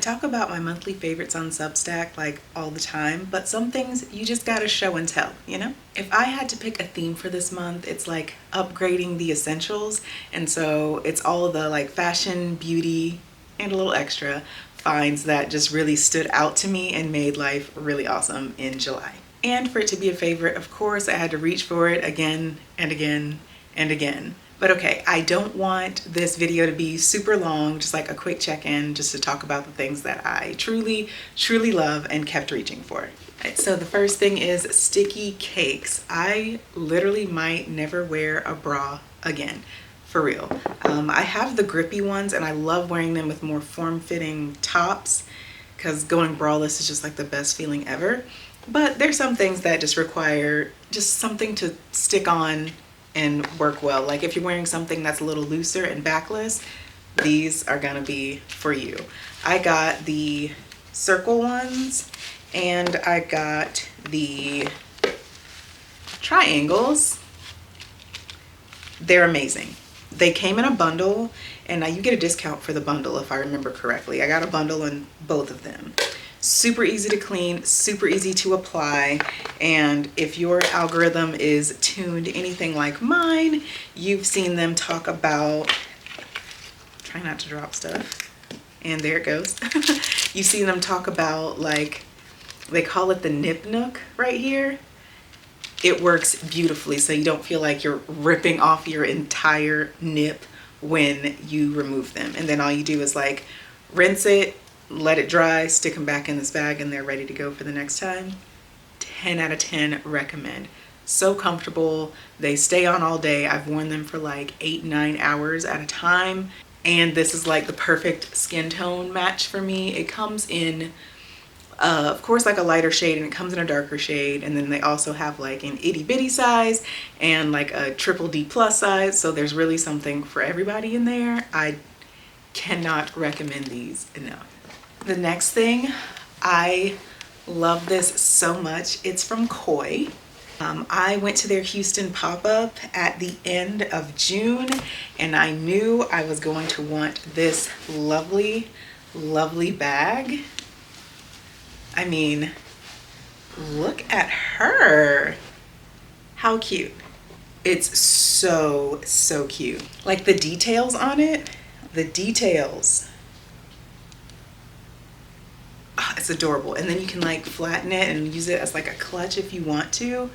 talk about my monthly favorites on Substack like all the time, but some things you just gotta show and tell, you know? If I had to pick a theme for this month, it's like upgrading the essentials. And so it's all the like fashion, beauty, and a little extra finds that just really stood out to me and made life really awesome in July. And for it to be a favorite, of course, I had to reach for it again and again and again. But okay, I don't want this video to be super long, just like a quick check-in, just to talk about the things that I truly, truly love and kept reaching for. Right, so the first thing is sticky cakes. I literally might never wear a bra again, for real. I have the grippy ones and I love wearing them with more form-fitting tops because going braless is just like the best feeling ever. But there's some things that just require just something to stick on and work well. Like if you're wearing something that's a little looser and backless, these are gonna be for you. I got the circle ones and I got the triangles. They're amazing. They came in a bundle and now you get a discount for the bundle if I remember correctly. I got a bundle in both of them. Super easy to clean, super easy to apply, and if your algorithm is tuned anything like mine, you've seen them talk about, try not to drop stuff, and there it goes. You've seen them talk about, like, they call it the nip nook right here. It works beautifully so you don't feel like you're ripping off your entire nip when you remove them. And then all you do is like rinse it, let it dry, stick them back in this bag, and they're ready to go for the next time. 10 out of 10 recommend. So comfortable. They stay on all day. I've worn them for like 8-9 hours at a time. And this is like the perfect skin tone match for me. It comes in, of course, like a lighter shade, and it comes in a darker shade. And then they also have like an itty bitty size and like a triple D plus size. So there's really something for everybody in there. I cannot recommend these enough. The next thing, I love this so much. It's from Koi. I went to their Houston pop-up at the end of June and I knew I was going to want this lovely, lovely bag. I mean, look at her. How cute. It's so, so cute. Like the details on it, the details. Oh, it's adorable. And then you can like flatten it and use it as like a clutch if you want to.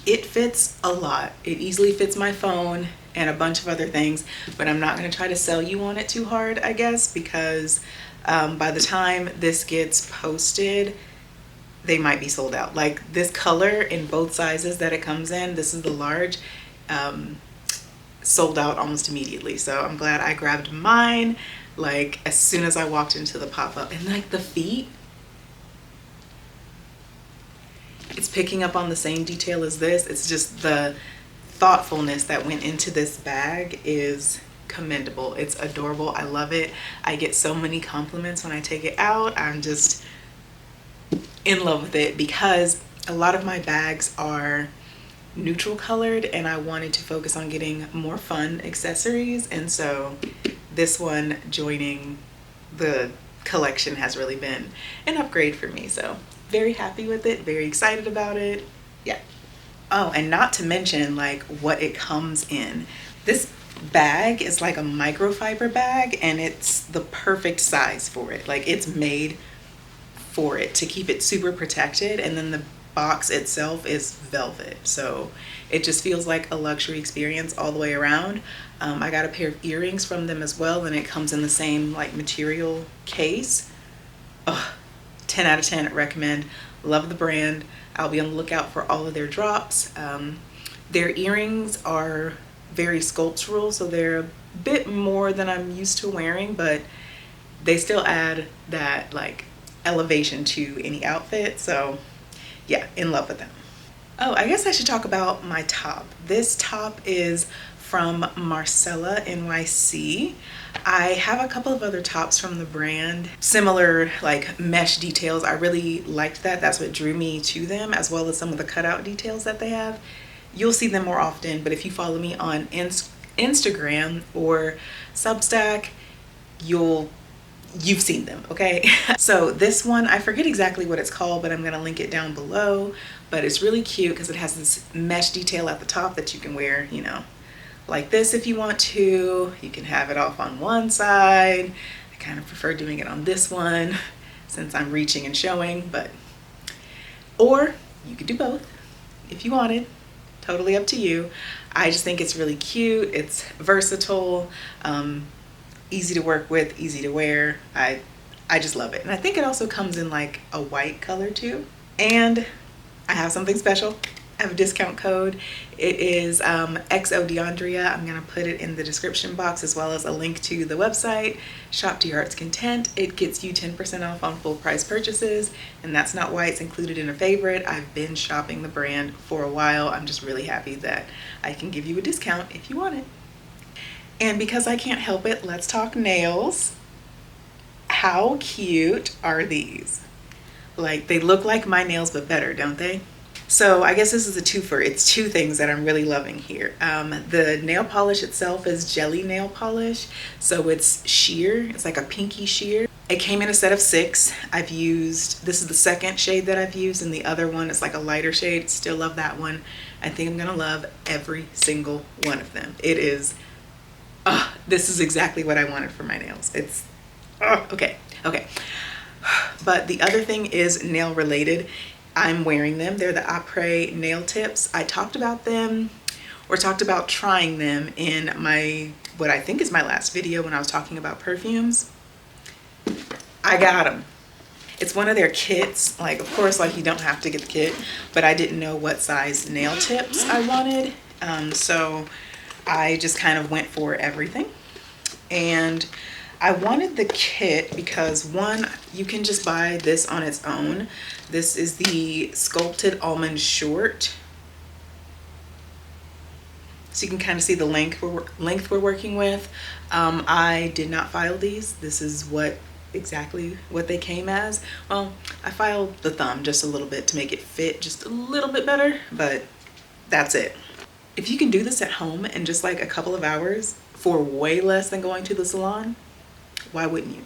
It fits a lot. It easily fits my phone and a bunch of other things, but I'm not going to try to sell you on it too hard, I guess, because by the time this gets posted, they might be sold out. Like this color in both sizes that it comes in, this is the large, sold out almost immediately. So I'm glad I grabbed mine like as soon as I walked into the pop-up. And like the feet, it's picking up on the same detail as this. It's just the thoughtfulness that went into this bag is commendable. It's adorable. I love it. I get so many compliments when I take it out. I'm just in love with it because a lot of my bags are neutral colored and I wanted to focus on getting more fun accessories, and so this one joining the collection has really been an upgrade for me. So very happy with it, very excited about it. Yeah. Oh, and not to mention like what it comes in. This bag is like a microfiber bag and it's the perfect size for it. Like it's made for it to keep it super protected, and then the box itself is velvet, so it just feels like a luxury experience all the way around. I got a pair of earrings from them as well, and it comes in the same like material case. Ugh, 10 out of 10 recommend. Love the brand. I'll be on the lookout for all of their drops. Their earrings are very sculptural, so they're a bit more than I'm used to wearing, but they still add that like elevation to any outfit. So yeah, in love with them. Oh, I guess I should talk about my top. This top is from Marcella NYC. I have a couple of other tops from the brand, similar like mesh details. I really liked that. That's what drew me to them, as well as some of the cutout details that they have. You'll see them more often, but if you follow me on Instagram or Substack, you'll you've seen them, okay? So this one, I forget exactly what it's called, but I'm gonna link it down below. But it's really cute because it has this mesh detail at the top that you can wear, you know, like this if you want to. You can have it off on one side. I kind of prefer doing it on this one since I'm reaching and showing, but, or you could do both if you wanted. Totally up to you. I just think it's really cute. It's versatile, easy to work with, easy to wear. I just love it. And I think it also comes in like a white color too. And I have something special. I have a discount code. It is XO DeAndrea. I'm gonna put it in the description box as well as a link to the website. Shop to your heart's content. It gets you 10% off on full price purchases, and that's not why it's included in a favorite. I've been shopping the brand for a while. I'm just really happy that I can give you a discount if you want it. And because I can't help it, let's talk nails. How cute are these? Like, they look like my nails but better, don't they? So I guess this is a twofer. It's two things that I'm really loving here. The nail polish itself is jelly nail polish. So it's sheer, it's like a pinky sheer. It came in a set of 6. I've used, this is the second shade that I've used, and the other one is like a lighter shade. Still love that one. I think I'm gonna love every single one of them. It is, this is exactly what I wanted for my nails. It's, okay. But the other thing is nail related. I'm wearing them. They're the Après nail tips. I talked about them, or talked about trying them in my, what I think is my last video when I was talking about perfumes. I got them. It's one of their kits. Like, of course, like, you don't have to get the kit, but I didn't know what size nail tips I wanted. So I just kind of went for everything. And I wanted the kit because, one, you can just buy this on its own. This is the Sculpted Almond Short. So you can kind of see the length we're working with. I did not file these. This is exactly what they came as. Well, I filed the thumb just a little bit to make it fit just a little bit better, but that's it. If you can do this at home in just like a couple of hours for way less than going to the salon, why wouldn't you?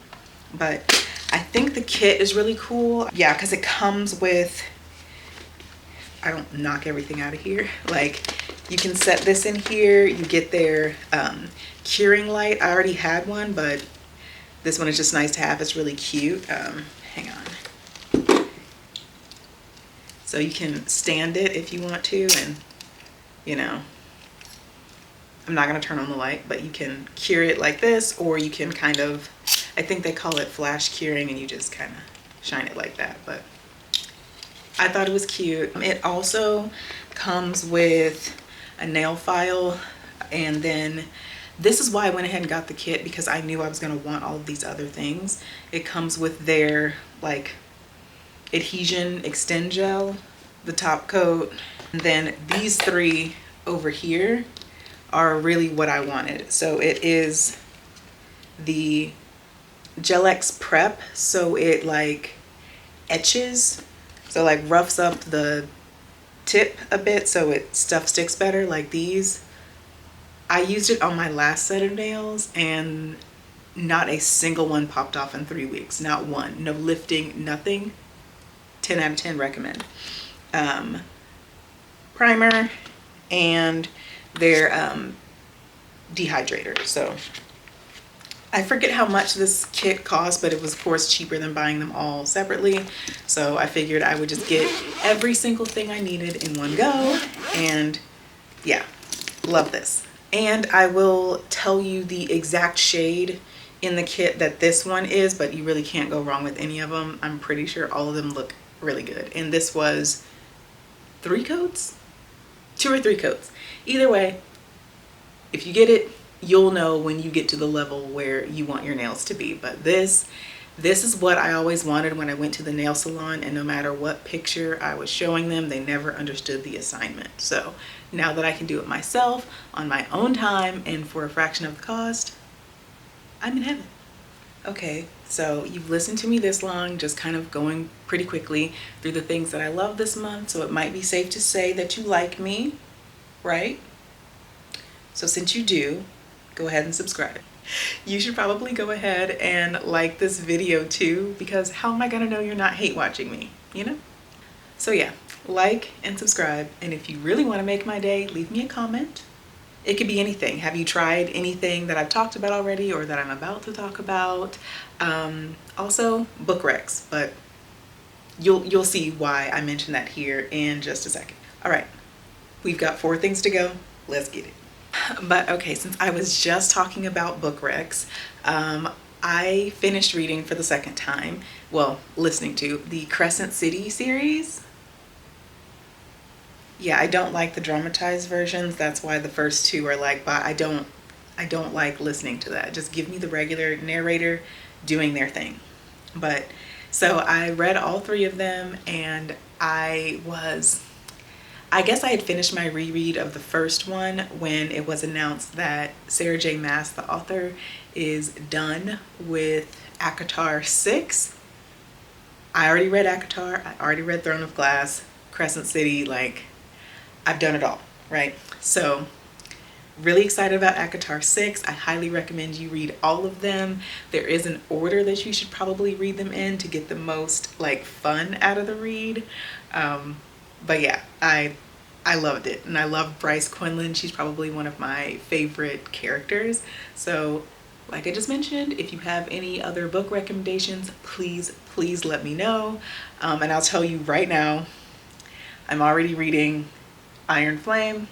But I think the kit is really cool. Yeah, because it comes with, I don't knock everything out of here. Like, you can set this in here. You get their curing light. I already had one, but this one is just nice to have. It's really cute. Hang on. So you can stand it if you want to, and, you know, I'm not gonna turn on the light, but you can cure it like this, or you can kind of, I think they call it flash curing, and you just kind of shine it like that. But I thought it was cute. It also comes with a nail file, and then this is why I went ahead and got the kit, because I knew I was gonna want all of these other things. It comes with their like adhesion extend gel, the top coat, and then these 3 over here are really what I wanted. So it is the Gel-X Prep, so it like etches, so like roughs up the tip a bit so stuff sticks better, like these. I used it on my last set of nails and not a single one popped off in 3 weeks. Not one. No lifting, nothing. 10 out of 10 recommend. Primer and their dehydrator. So I forget how much this kit cost, but it was of course cheaper than buying them all separately. So I figured I would just get every single thing I needed in one go. And yeah, love this. And I will tell you the exact shade in the kit that this one is, but you really can't go wrong with any of them. I'm pretty sure all of them look really good. And this was 3 coats? 2 or 3 coats. Either way, if you get it, you'll know when you get to the level where you want your nails to be. But this is what I always wanted when I went to the nail salon, and no matter what picture I was showing them, they never understood the assignment. So now that I can do it myself on my own time and for a fraction of the cost, I'm in heaven. Okay, so you've listened to me this long, just kind of going pretty quickly through the things that I love this month. So it might be safe to say that you like me, right? So since you do, go ahead and subscribe. you should probably go ahead and like this video too, because how am I gonna know you're not hate watching me, you know? So yeah, like and subscribe, and if you really want to make my day, leave me a comment. It could be anything. Have you tried anything that I've talked about already or that I'm about to talk about? Also book recs, but you'll see why I mention that here in just a second. All right, we've got 4 things to go. Let's get it. But okay, since I was just talking about book recs, I finished reading for the second time, well, listening to the Crescent City series. Yeah, I don't like the dramatized versions. That's why the first 2 are like, but I don't like listening to that. Just give me the regular narrator doing their thing. But so I read all 3 of them, and I guess I had finished my reread of the first one when it was announced that Sarah J. Maas, the author, is done with ACOTAR 6. I already read ACOTAR, I already read Throne of Glass, Crescent City, like, I've done it all, right? So really excited about ACOTAR 6. I highly recommend you read all of them. There is an order that you should probably read them in to get the most like fun out of the read. But yeah, I loved it, and I love Bryce Quinlan. She's probably one of my favorite characters. So like I just mentioned, if you have any other book recommendations, please let me know. And I'll tell you right now, I'm already reading Iron Flame.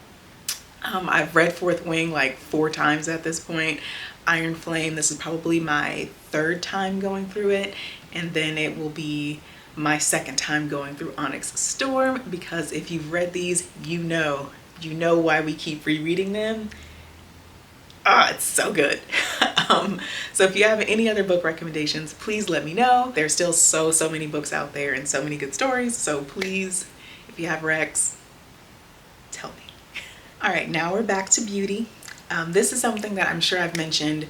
I've read Fourth Wing like 4 times at this point. Iron Flame, this is probably my 3rd time going through it, and then it will be my 2nd time going through Onyx Storm, because if you've read these, you know why we keep rereading them. It's so good. So if you have any other book recommendations, please let me know. There's still so many books out there and so many good stories, so please, if you have recs, tell me. All right, now we're back to beauty. This is something that I'm sure I've mentioned.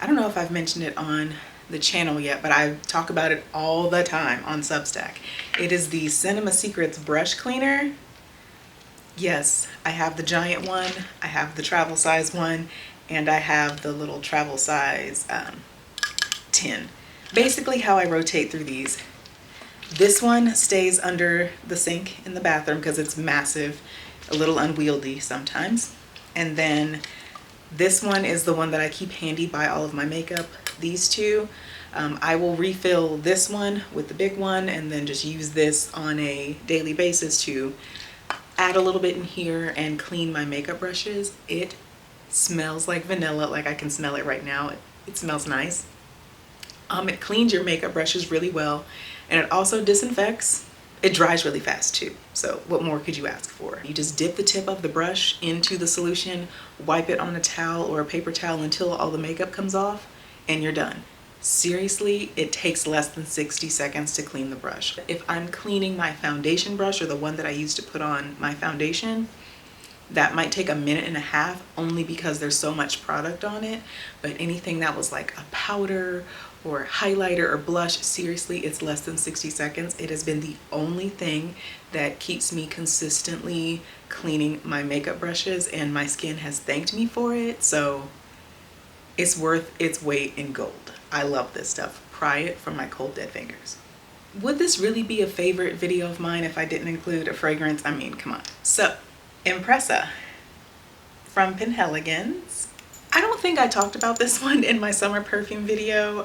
I don't know if I've mentioned it on the channel yet, but I talk about it all the time on Substack. It is the Cinema Secrets brush cleaner. Yes, I have the giant one, I have the travel size one, and I have the little travel size tin. Basically how I rotate through these. This one stays under the sink in the bathroom because it's massive, a little unwieldy sometimes. And then this one is the one that I keep handy by all of my makeup. These 2, I will refill this one with the big one and then just use this on a daily basis to add a little bit in here and clean my makeup brushes. It smells like vanilla, like I can smell it right now. It smells nice. It cleans your makeup brushes really well, and it also disinfects. It dries really fast too, so what more could you ask for? You just dip the tip of the brush into the solution, wipe it on a towel or a paper towel until all the makeup comes off, and you're done. Seriously, it takes less than 60 seconds to clean the brush. If I'm cleaning my foundation brush, or the one that I use to put on my foundation, that might take a minute and a half, only because there's so much product on it. But anything that was like a powder or highlighter or blush, seriously, it's less than 60 seconds. It has been the only thing that keeps me consistently cleaning my makeup brushes, and my skin has thanked me for it. So it's worth its weight in gold. I love this stuff. Pry it from my cold dead fingers. Would this really be a favorite video of mine if I didn't include a fragrance? I mean, come on. So, Impressa from Penhaligon's. I don't think I talked about this one in my summer perfume video.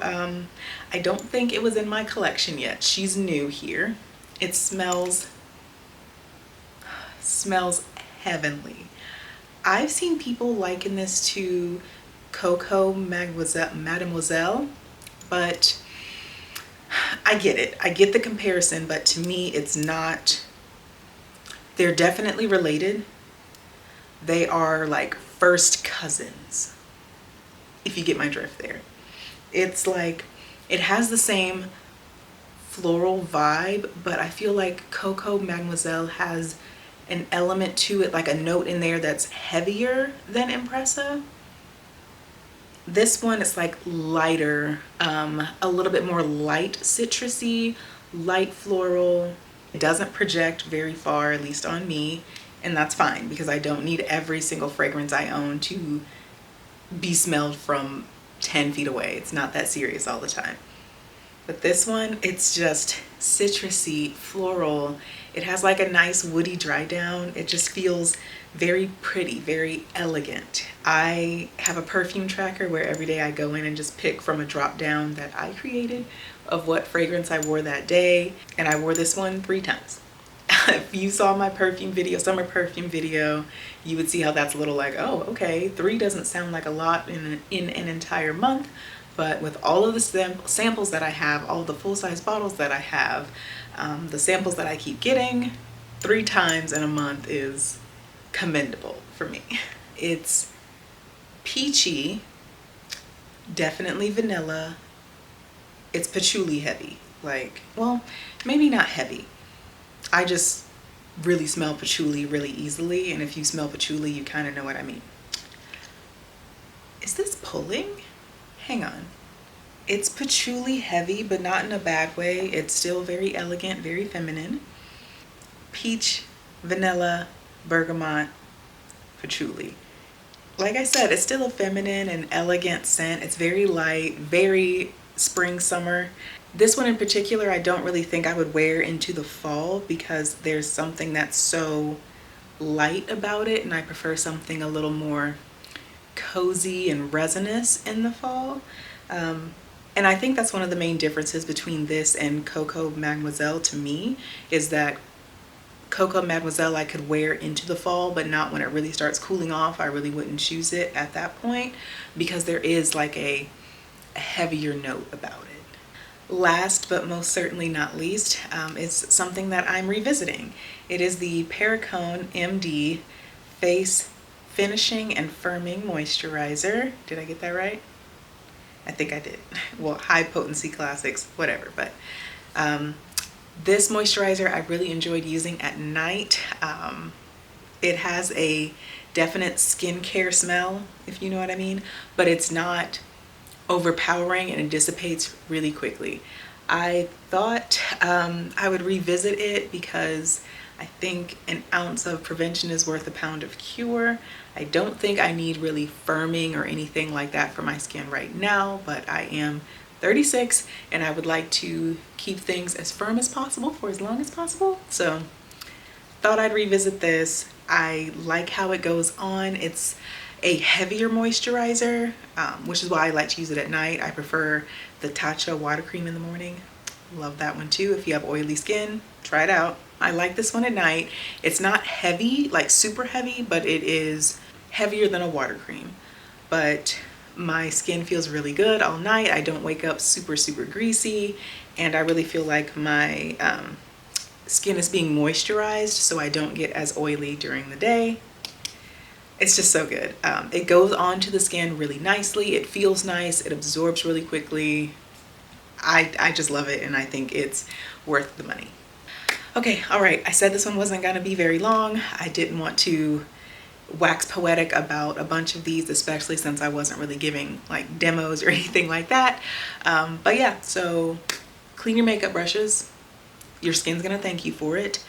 I don't think it was in my collection yet. She's new here. It smells heavenly. I've seen people liken this to Coco Mademoiselle, but I get it. I get the comparison, but to me, it's not. They're definitely related. They are like first cousins, if you get my drift there. It's like, it has the same floral vibe, but I feel like Coco Mademoiselle has an element to it, like a note in there that's heavier than Impressa. This one is like lighter, a little bit more light citrusy, light floral. It doesn't project very far, at least on me, and that's fine because I don't need every single fragrance I own to be smelled from 10 feet away. It's not that serious all the time. But this one, it's just citrusy, floral. It has like a nice woody dry down. It just feels very pretty, very elegant. I have a perfume tracker where every day I go in and just pick from a drop down that I created of what fragrance I wore that day. And I wore this one 3 times. If you saw my perfume video, summer perfume video, you would see how that's a little like, oh, okay, 3 doesn't sound like a lot in an entire month. But with all of the samples that I have, all the full-size bottles that I have, the samples that I keep getting, 3 times in a month is commendable for me. It's peachy, definitely vanilla. It's patchouli heavy. Like, well, maybe not heavy. I just really smell patchouli really easily, and if you smell patchouli, you kind of know what I mean. Is this pulling? Hang on. It's patchouli heavy, but not in a bad way. It's still very elegant, very feminine. Peach, vanilla, bergamot, patchouli. Like I said, it's still a feminine and elegant scent. It's very light, very spring, summer. This one in particular, I don't really think I would wear into the fall because there's something that's so light about it, and I prefer something a little more cozy and resinous in the fall. And I think that's one of the main differences between this and Coco Mademoiselle to me, is that Coco Mademoiselle I could wear into the fall, but not when it really starts cooling off. I really wouldn't choose it at that point because there is like a heavier note about it. Last but most certainly not least is something that I'm revisiting. It is the Perricone MD Face Finishing and Firming Moisturizer. Did I get that right? I think I did. Well, high potency classics, whatever. But this moisturizer I really enjoyed using at night. It has a definite skincare smell, if you know what I mean, but it's not overpowering and it dissipates really quickly. I thought I would revisit it because I think an ounce of prevention is worth a pound of cure. I don't think I need really firming or anything like that for my skin right now, but I am 36 and I would like to keep things as firm as possible for as long as possible. So thought I'd revisit this. I like how it goes on. It's a heavier moisturizer, which is why I like to use it at night. I prefer the Tatcha water cream in the morning. Love that one too. If you have oily skin, try it out. I like this one at night. It's not heavy, like super heavy, but it is heavier than a water cream. But my skin feels really good all night. I don't wake up super greasy, and I really feel like my skin is being moisturized so I don't get as oily during the day. It's just so good. It goes onto the skin really nicely. It feels nice. It absorbs really quickly. I just love it, and I think it's worth the money. Okay, all right. I said this one wasn't gonna be very long. I didn't want to wax poetic about a bunch of these, especially since I wasn't really giving like demos or anything like that. But yeah, so clean your makeup brushes. Your skin's gonna thank you for it.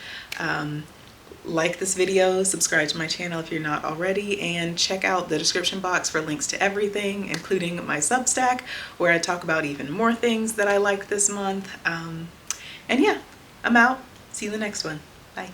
Like this video, subscribe to my channel if you're not already, and check out the description box for links to everything, including my Substack, where I talk about even more things that I like this month. And yeah, I'm out. See you in the next one. Bye.